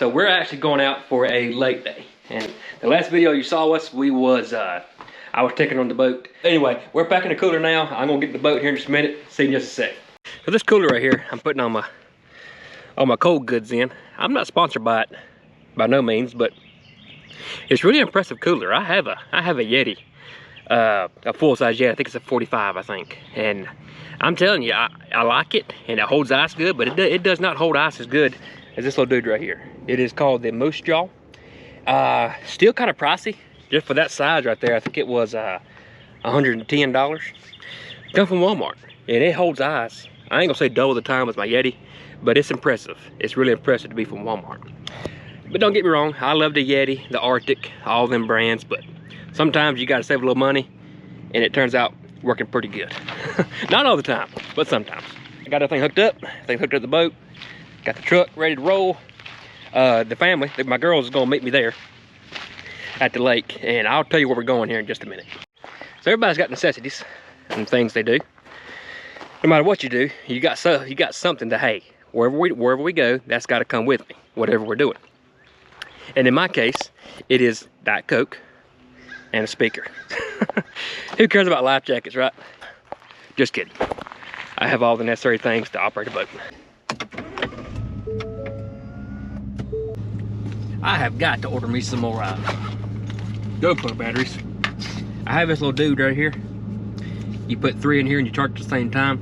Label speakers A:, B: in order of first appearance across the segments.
A: So we're actually going out for a lake day, and the last video you saw us, I was taking on the boat. Anyway, we're packing the cooler now. I'm gonna get in the boat here in just a minute. See you in just a sec. So this cooler right here, I'm putting all my cold goods in. I'm not sponsored by it, by no means, but it's really impressive cooler. I have a Yeti, a full-size Yeti. I think it's a 45, I think. And I'm telling you, I like it, and it holds ice good, but it does not hold ice as good as this little dude right here. It is called the Moose Jaw. Still kind of pricey, just for that size right there. I think it was $110. Come from Walmart, and it holds ice. I ain't gonna say double the time as my Yeti, but it's impressive. It's really impressive to be from Walmart. But don't get me wrong, I love the Yeti, the Arctic, all them brands, but sometimes you gotta save a little money, and it turns out working pretty good. Not all the time, but sometimes. I got everything hooked up the boat, got the truck ready to roll. The family, my girls is gonna meet me there at the lake, and I'll tell you where we're going here in just a minute. So everybody's got necessities and things they do. No matter what you do, you got something to, hey, wherever we go, that's got to come with me, whatever we're doing. And in my case, it is Diet Coke and a speaker. Who cares about life jackets, right? Just kidding. I have all the necessary things to operate a boat. I have got to order me some more GoPro batteries. I have this little dude right here. You put 3 in here and you charge at the same time.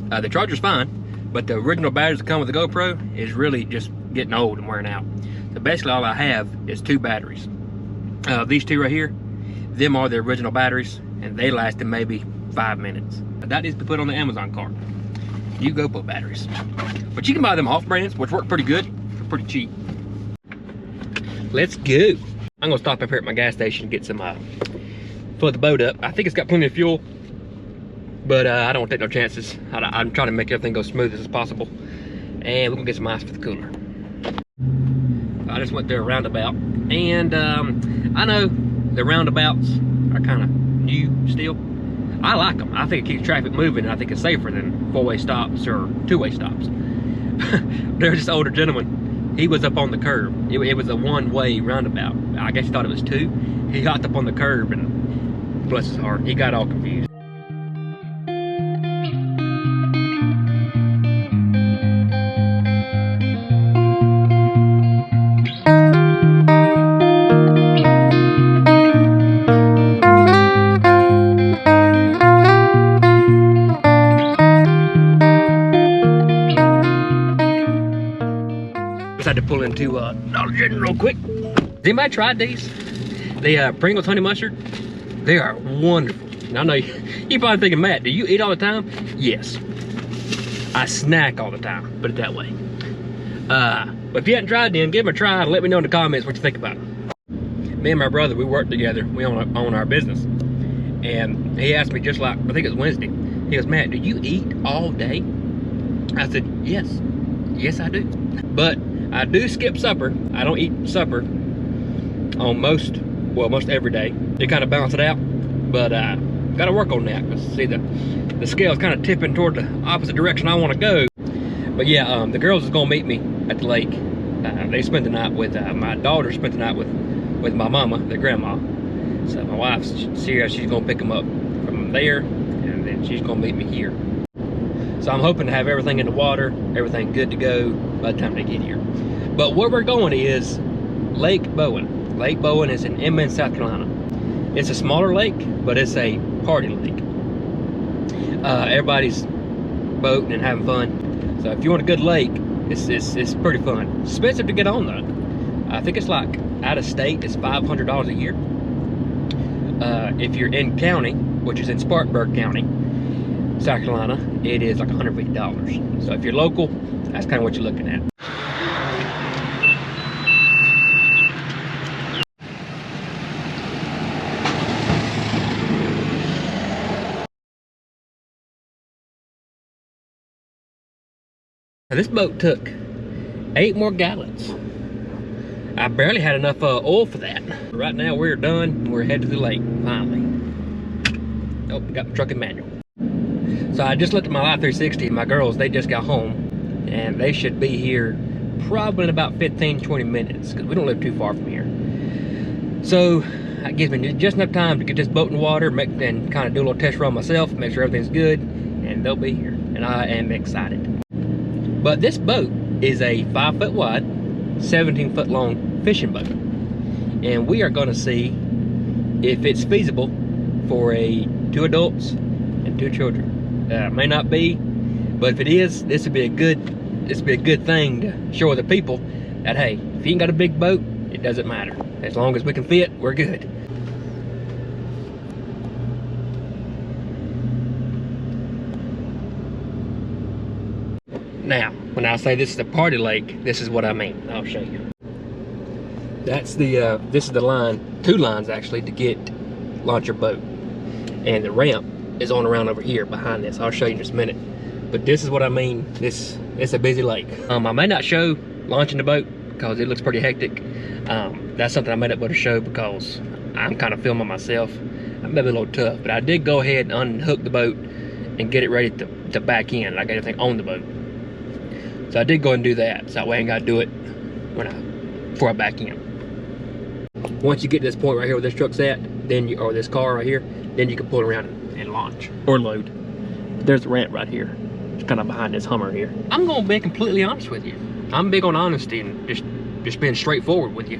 A: The charger's fine, but the original batteries that come with the GoPro is really just getting old and wearing out. So basically all I have is 2 batteries. These 2 right here, them are the original batteries, and they lasted maybe 5 minutes. That needs to be put on the Amazon cart. New GoPro batteries. But you can buy them off brands, which work pretty good for pretty cheap. Let's go. I'm gonna stop up here at my gas station and get some, fill the boat up. I think it's got plenty of fuel, but I don't want to take no chances. I'm trying to make everything go smooth as possible. And we're gonna get some ice for the cooler. I just went through a roundabout, and I know the roundabouts are kind of new still. I like them. I think it keeps traffic moving, and I think it's safer than 4-way stops or 2-way stops. There's this older gentleman. He was up on the curb. It was a 1-way roundabout. I guess he thought it was 2. He hopped up on the curb, and bless his heart, he got all confused. Had to pull into Dollar General real quick. Has anybody tried these? The Pringles honey mustard? They are wonderful. And I know you're probably thinking, Matt, do you eat all the time? Yes. I snack all the time, put it that way. But if you haven't tried them, give them a try and let me know in the comments what you think about them. Me and my brother, we work together. We own our business. And he asked me just like, I think it was Wednesday. He goes, Matt, do you eat all day? I said, yes. Yes, I do. But I do skip supper. I don't eat supper on most every day. To kind of balance it out, but got to work on that. Because see, the scale's kind of tipping toward the opposite direction I want to go. But yeah, the girls is gonna meet me at the lake. They spent the night with my daughter. Spent the night with my mama, their grandma. So my wife's she's gonna pick them up from there, and then she's gonna meet me here. So I'm hoping to have everything in the water, everything good to go by the time they get here. But where we're going is Lake Bowen. Lake Bowen is in Inman, South Carolina. It's a smaller lake, but it's a party lake. Everybody's boating and having fun. So if you want a good lake, it's pretty fun. It's expensive to get on though. I think it's like out of state, it's $500 a year. If you're in county, which is in Spartanburg County, South Carolina, it is like $150. So if you're local, that's kind of what you're looking at. Now this boat took 8 more gallons. I barely had enough oil for that. Right now we're done. We're headed to the lake, finally. Oh, got the truck in manual. So I just looked at my Life 360. My girls, they just got home, and they should be here probably in about 15-20 minutes, because we don't live too far from here. So that gives me just enough time to get this boat in the water, and kind of do a little test run myself, make sure everything's good, and they'll be here. And I am excited. But this boat is a 5-foot wide, 17-foot long fishing boat. And we are gonna see if it's feasible for 2 adults and 2 children. May not be, but if it is, this would be a good thing to show other people that, hey, if you ain't got a big boat, it doesn't matter. As long as we can fit, we're good. Now, when I say this is a party lake, this is what I mean. I'll show you. That's the, this is the line, 2 lines actually, to launch your boat. And the ramp is on around over here behind this. I'll show you in just a minute. But this is what I mean. It's a busy lake. I may not show launching the boat because it looks pretty hectic. That's something I made up with a show because I'm kind of filming myself. I'm maybe a little tough, but I did go ahead and unhook the boat and get it ready to back in. I got everything on the boat. So I did go and do that, so that way I ain't gotta do it before I back in. Once you get to this point right here where this truck's at, or this car right here, then you can pull around and launch or load. There's the ramp right here. It's kind of behind this Hummer here. I'm gonna be completely honest with you. I'm big on honesty and just being straightforward with you.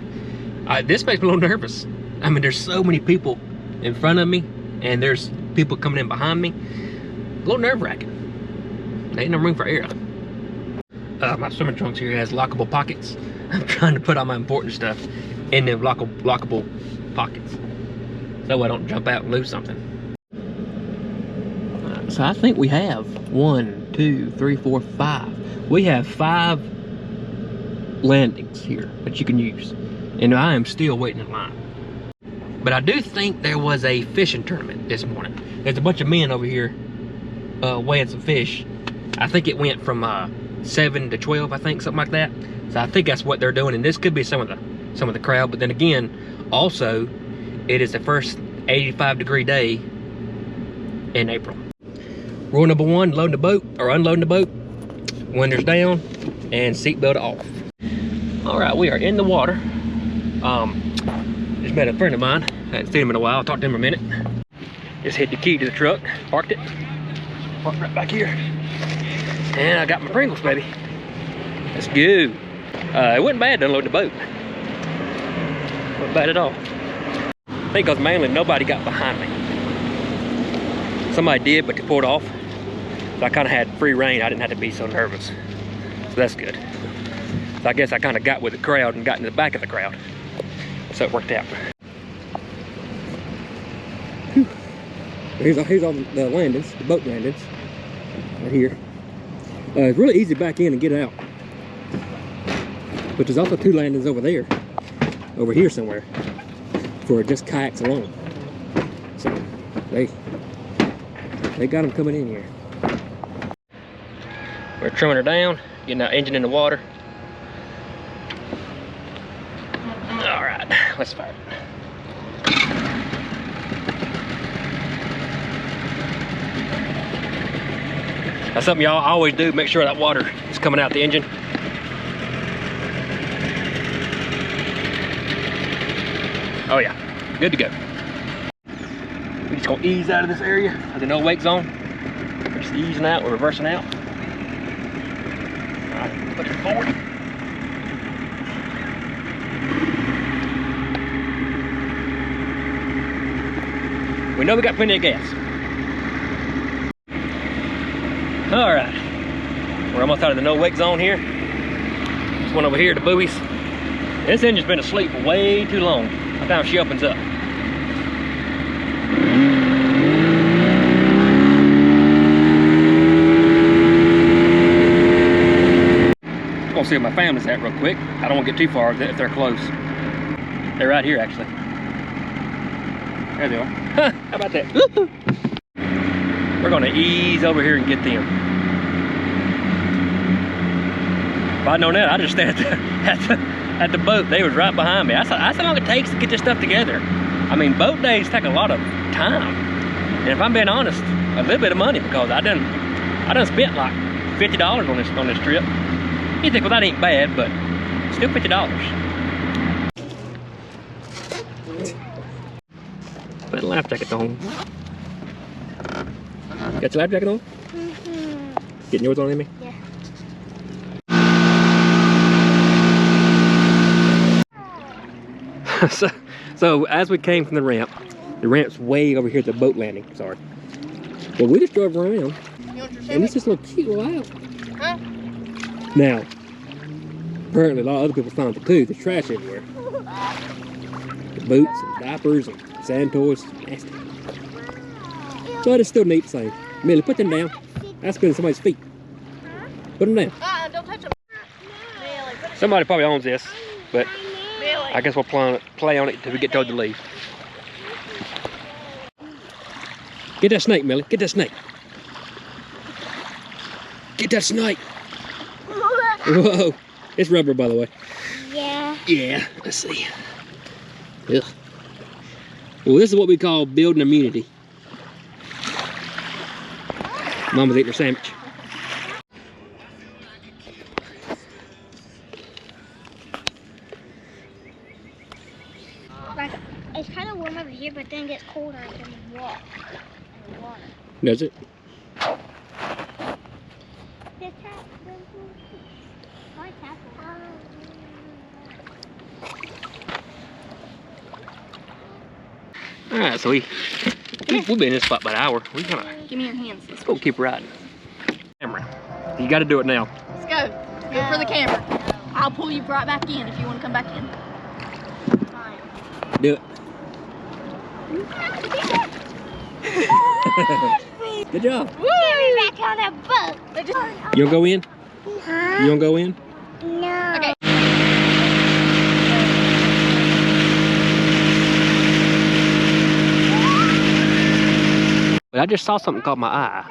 A: This makes me a little nervous. I mean, there's so many people in front of me, and there's people coming in behind me. A little nerve-wracking. There ain't no room for error. My swimming trunks here has lockable pockets. I'm trying to put all my important stuff in them lockable pockets, so I don't jump out and lose something. So I think we have 1, 2, 3, 4, 5. We have 5 landings here that you can use, and I am still waiting in line. But I do think there was a fishing tournament this morning. There's a bunch of men over here weighing some fish. I think it went from 7 to 12, I think, something like that. So I think that's what they're doing, and this could be some of the crowd. But then again, also, it is the first 85-degree day in April. Rule number 1: loading the boat or unloading the boat. Windows down and seatbelt off. All right, we are in the water. Just met a friend of mine. I hadn't seen him in a while. I'll talk to him in a minute. Just hit the key to the truck, parked it, parked right back here. And I got my Pringles, baby. Let's go. It wasn't bad to unload the boat. Wasn't bad at all. I think because mainly nobody got behind me. Somebody did, but they pulled off. So I kind of had free reign. I didn't have to be so nervous. So that's good. So I guess I kind of got with the crowd and got in the back of the crowd. So it worked out. Here's all the landings, the boat landings, right here. It's really easy to back in and get out. But there's also 2 landings over there, over here somewhere, for just kayaks alone. So they got them coming in here. We're trimming her down, getting our engine in the water. All right, let's fire it. That's something y'all always do, make sure that water is coming out the engine. Oh yeah, good to go. We're just gonna ease out of this area. There's no wake zone. We're just easing out, we're reversing out. All right, push it forward. We know we got plenty of gas. All right, we're almost out of the no wake zone here. This one over here, the buoys. This engine's been asleep for way too long. By the time she opens up. I'm gonna see where my family's at real quick. I don't want to get too far if they're close. They're right here, actually. There they are. Huh, how about that? We're gonna ease over here and get them. If I'd known that, I'd just stand at the boat. They was right behind me. That's how long it takes to get this stuff together. I mean, boat days take a lot of time. And if I'm being honest, a little bit of money, because I done spent like $50 on this trip. You think, well, that ain't bad, but still $50. Put the life jacket on. Got your life jacket on?
B: Mm-hmm.
A: Getting yours on, Amy?
B: Yeah.
A: So as we came from the ramp's way over here at the boat landing. Sorry. Well, we just drove around, and it's just a little cute little island.
B: Huh?
A: Now, apparently a lot of other people found it too. There's trash everywhere. The boots and diapers and sand toys. Nasty. But it's still neat to say. Millie, put them down. That's been somebody's feet. Put them down.
B: Don't touch them.
A: Somebody probably owns this, but
B: Millie.
A: I guess we'll play on it until we get told to leave. Get that snake, Millie. Get that snake. Get that snake. Whoa. It's rubber, by the way.
B: Yeah.
A: Yeah. Let's see. Ugh. Well, this is what we call building immunity. Mama's eating her sandwich.
B: Like, it's kind of warm over here, but then it gets colder and then you walk in the water.
A: Does it?
B: This hat, my hat.
A: Alright, so we've been in this spot about an hour. We're gonna
C: Give me your hands.
A: let's go keep riding. Camera. You gotta do it now.
C: Let's go. Go for the camera. I'll pull you right back in if you want to come back in.
A: Do it. Good job.
B: Woo! We're back on a boat.
A: You wanna go in?
B: Huh?
A: You wanna go in?
B: No.
C: Okay.
A: But I just saw something caught my eye,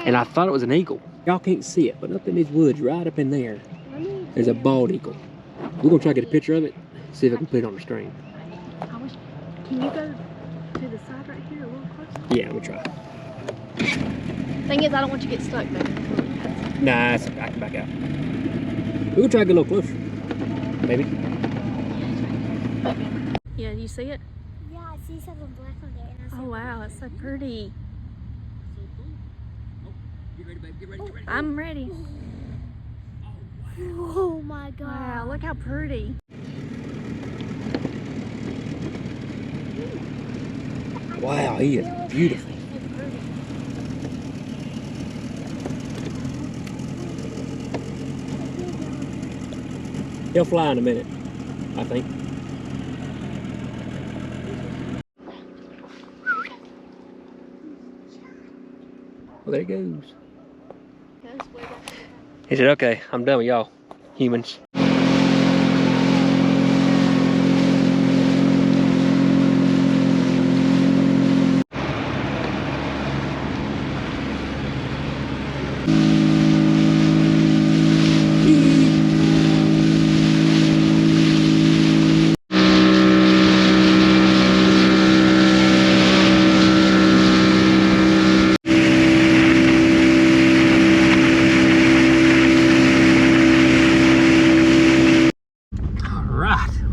A: and I thought it was an eagle. Y'all can't see it, but up in these woods, right up in there, there's a bald eagle. We're gonna try to get a picture of it, see if I can put it on the screen.
C: Can you go to the side right here a little closer?
A: Yeah, we'll try.
C: Thing is, I don't want you to get stuck there.
A: Nah, it's okay. I can back out. We'll try to get a little closer. Maybe.
C: Yeah, you see it?
B: Yeah, I see something black on there. And I
C: Oh wow, it's so pretty.
A: Get ready, baby. Get ready, get ready.
C: I'm ready.
B: Oh my god.
C: Wow, look how pretty.
A: Wow, he is beautiful. He'll fly in a minute, I think. Well, there he goes. He said, okay, I'm done with y'all, humans.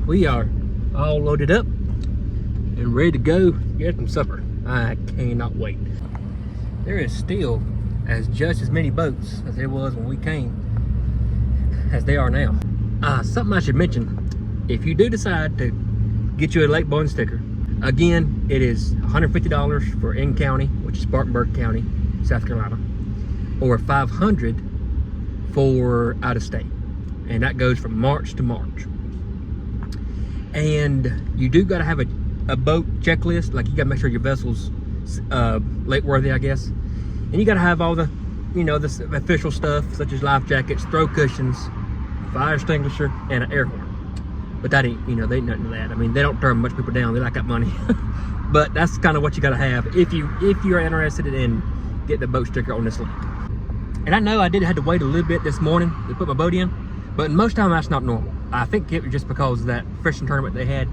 A: We are all loaded up and ready to go get some supper. I cannot wait. There is still just as many boats as there was when we came as they are now. Something I should mention, if you do decide to get you a Lake Bowen sticker, again, it is $150 for in-county, which is Spartanburg County, South Carolina, or $500 for out-of-state. And that goes from March to March. And you do got to have a boat checklist. Like, you got to make sure your vessel's lake worthy, I guess. And you got to have all the, you know, the official stuff, such as life jackets, throw cushions, fire extinguisher, and an air horn. But that ain't, you know, they ain't nothing to that. I mean, they don't turn much people down. They like that money. But that's kind of what you got to have if you're interested in getting a boat sticker on this lake. And I know I did have to wait a little bit this morning to put my boat in, but most time that's not normal. I think it was just because of that fishing tournament they had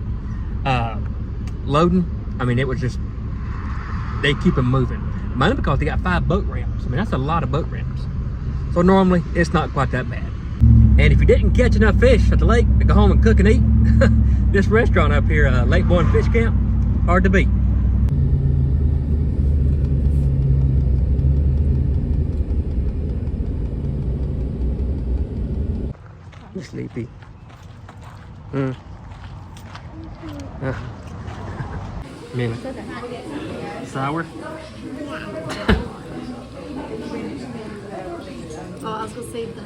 A: loading. I mean, it was just, they keep them moving. Mainly because they got 5 boat ramps. I mean, that's a lot of boat ramps. So normally it's not quite that bad. And if you didn't catch enough fish at the lake to go home and cook and eat, this restaurant up here, Lake Bowen Fish Camp, hard to beat. You sleepy. Minute. Sour?
C: Oh, I was gonna save that.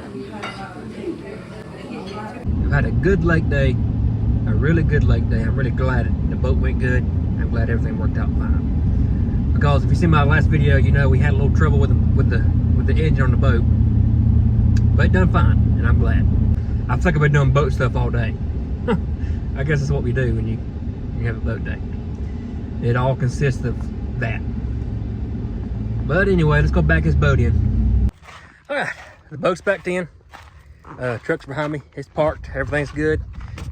A: I've had a good lake day, a really good lake day. I'm really glad the boat went good. I'm glad everything worked out fine. Because if you see my last video, you know we had a little trouble with the engine on the boat, but it done fine, and I'm glad. I feel like I've been doing boat stuff all day. I guess that's what we do when you have a boat day. It all consists of that. But anyway, let's go back this boat in. All right, the boat's backed in. Truck's behind me. It's parked. Everything's good.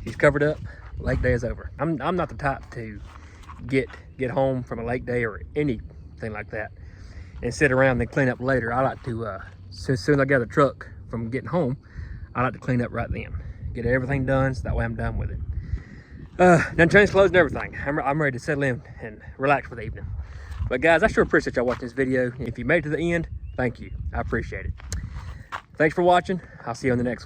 A: She's covered up. Lake day is over. I'm not the type to get home from a lake day or anything like that and sit around and clean up later. I like to as soon as I get the truck from getting home, I like to clean up right then. Get everything done so that way I'm done with it. Done changed clothes and everything. I'm ready to settle in and relax for the evening. But guys, I sure appreciate y'all watching this video. If you made it to the end, thank you. I appreciate it. Thanks for watching. I'll see you on the next one.